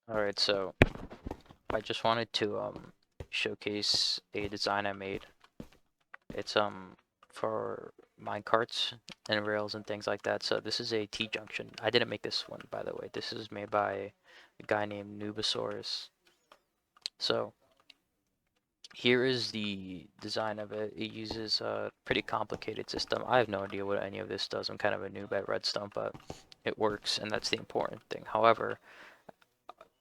Alright, so I just wanted to showcase a design I made. It's for minecarts and rails and things like that. So this is a T-Junction. I didn't make this one, by the way. This is made by a guy named Nubasaurus. So here is the design of it. It uses a pretty complicated system. I have no idea what any of this does. I'm kind of a noob at redstone, but it works, and that's the important thing. However,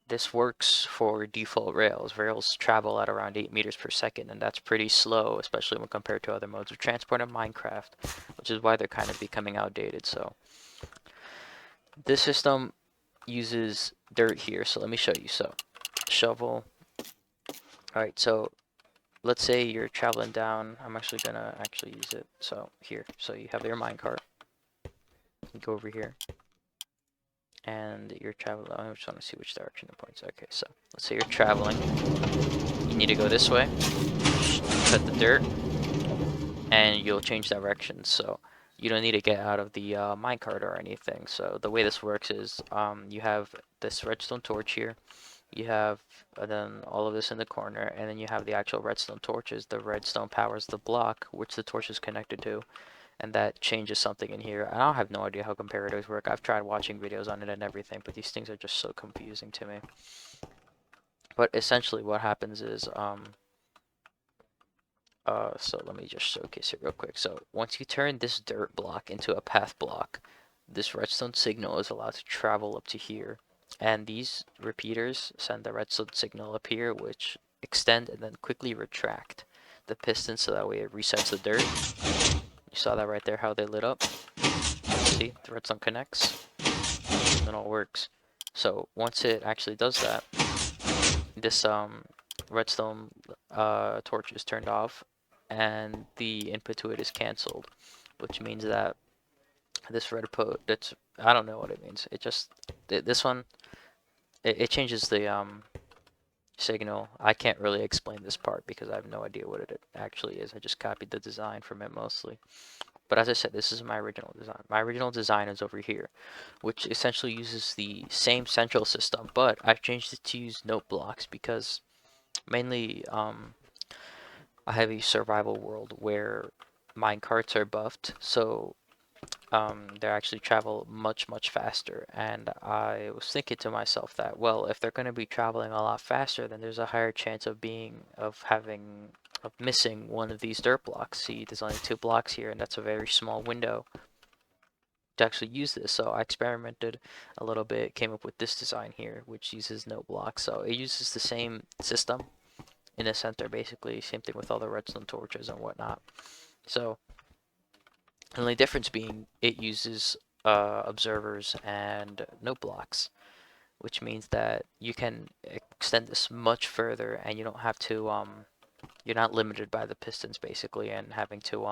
this works for default rails. Rails travel at around 8 meters per second, and that's pretty slow, especially when compared to other modes of transport in Minecraft, which is why they're kind of becoming outdated. So this system uses dirt here. So let me show you. So shovel. All right. So let's say you're traveling down. I'm actually gonna use it. So here. So you have your minecart. You go over here, and you're traveling. I just want to see which direction it points. Okay. So let's say you're traveling. You need to go this way. Cut the dirt, and you'll change directions. So you don't need to get out of the minecart or anything. So the way this works is you have this redstone torch here. You have then all of this in the corner, and then you have the actual redstone torches. The redstone powers the block which the torch is connected to, and that changes something in here. I have no idea how comparatives work. I've tried watching videos on it and everything, but these things are just so confusing to me. But essentially what happens is so let me just showcase it real quick. So once you turn this dirt block into a path block, this redstone signal is allowed to travel up to here. And these repeaters send the redstone signal up here, which extend and then quickly retract the piston so that way it resets the dirt. You saw that right there, how they lit up. See, the redstone connects, and it all works. So once it actually does that, this redstone torch is turned off and the input to it is cancelled, which means that this red put that's I don't know what it means. It just this one it changes the signal. I can't really explain this part because I have no idea what it actually is. I just copied the design from it mostly. But as I said, this is my original design. My original design is over here, which essentially uses the same central system, but I've changed it to use note blocks because mainly I have a survival world where minecarts are buffed, so they actually travel much faster. And I was thinking to myself that, well, if they're going to be traveling a lot faster, then there's a higher chance of missing one of these dirt blocks. See, there's only 2 blocks here, and that's a very small window to actually use this. So I experimented a little bit, came up with this design here, which uses no blocks. So it uses the same system in the center, basically. Same thing with all the redstone torches and whatnot. So the only difference being it uses observers and note blocks, which means that you can extend this much further, and you don't have to you're not limited by the pistons basically, and having to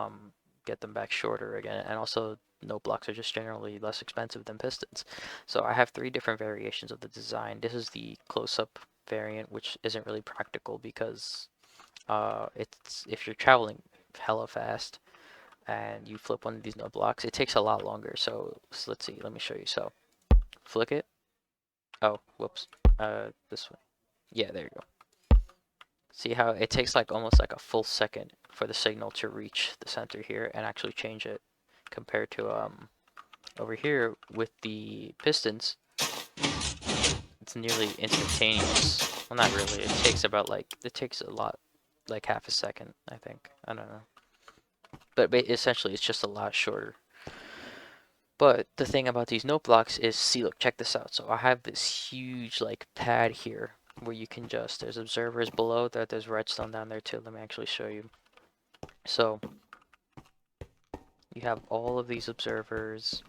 get them back shorter again. And also, note blocks are just generally less expensive than pistons. So I have 3 different variations of the design. This is the close-up variant, which isn't really practical because it's if you're traveling hella fast and you flip one of these note blocks, it takes a lot longer. So let's see, let me show you. So flick it. Oh, whoops. This one. Yeah, there you go. See how it takes like almost like a full second for the signal to reach the center here and actually change it, compared to over here with the pistons, it's nearly instantaneous. Well, not really. It takes a lot, like half a second, I think. I don't know. But essentially, it's just a lot shorter. But the thing about these note blocks is, see, look, check this out. So I have this huge like pad here where you can just, there's observers below that, there's redstone down there too. Let me actually show you. So you have all of these observers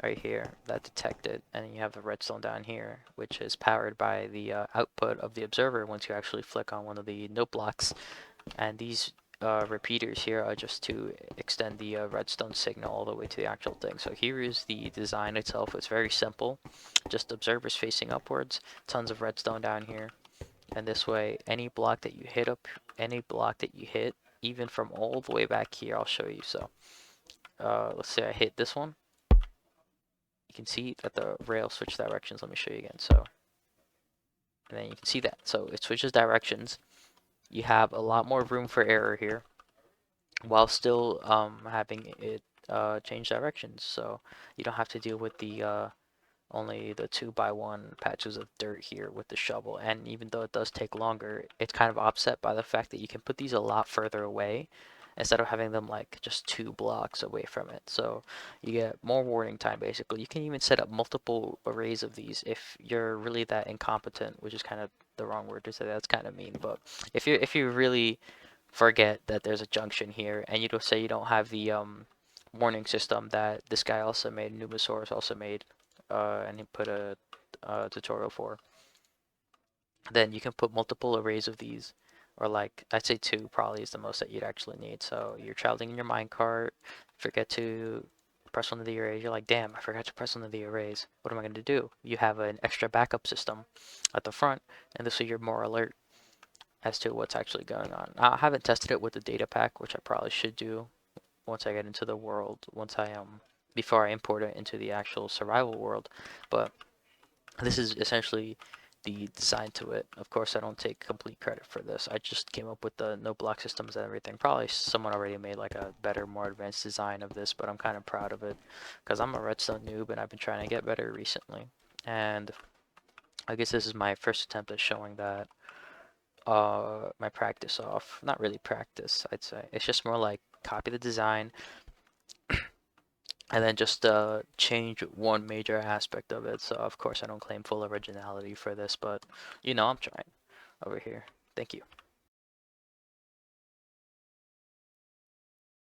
right here that detect it, and then you have the redstone down here, which is powered by the output of the observer once you actually flick on one of the note blocks. And these repeaters here are just to extend the redstone signal all the way to the actual thing. So here is the design itself. It's very simple, just observers facing upwards, tons of redstone down here, and this way any block that you hit even from all the way back here, I'll show you. So let's say I hit this one, you can see that the rail switched directions. Let me show you again. So and then you can see that. So it switches directions. You have a lot more room for error here, while still having it change directions. So you don't have to deal with the only the 2x1 patches of dirt here with the shovel. And even though it does take longer, it's kind of offset by the fact that you can put these a lot further away instead of having them like just 2 blocks away from it. So you get more warning time basically. You can even set up multiple arrays of these if you're really that incompetent, which is kind of the wrong word to say. That's kind of mean, but if you really forget that there's a junction here and you don't say you don't have the warning system that this guy also made, Nubasaurus also made, and he put a tutorial for, then you can put multiple arrays of these, or like I'd say 2 probably is the most that you'd actually need. So you're traveling in your minecart, forget to press one of the arrays, you're like, damn, I forgot to press one of the arrays. What am I going to do? You have an extra backup system at the front, and this way you're more alert as to what's actually going on. I haven't tested it with the data pack, which I probably should do once I get into the world, once I before I import it into the actual survival world. But this is essentially the design to it. Of course, I don't take complete credit for this. I just came up with the no block systems and everything. Probably someone already made like a better, more advanced design of this, but I'm kind of proud of it because I'm a redstone noob and I've been trying to get better recently. And I guess this is my first attempt at showing that my practice off. Not really practice, I'd say. It's just more like copy the design and then just change one major aspect of it. So of course I don't claim full originality for this, but I'm trying over here. Thank you.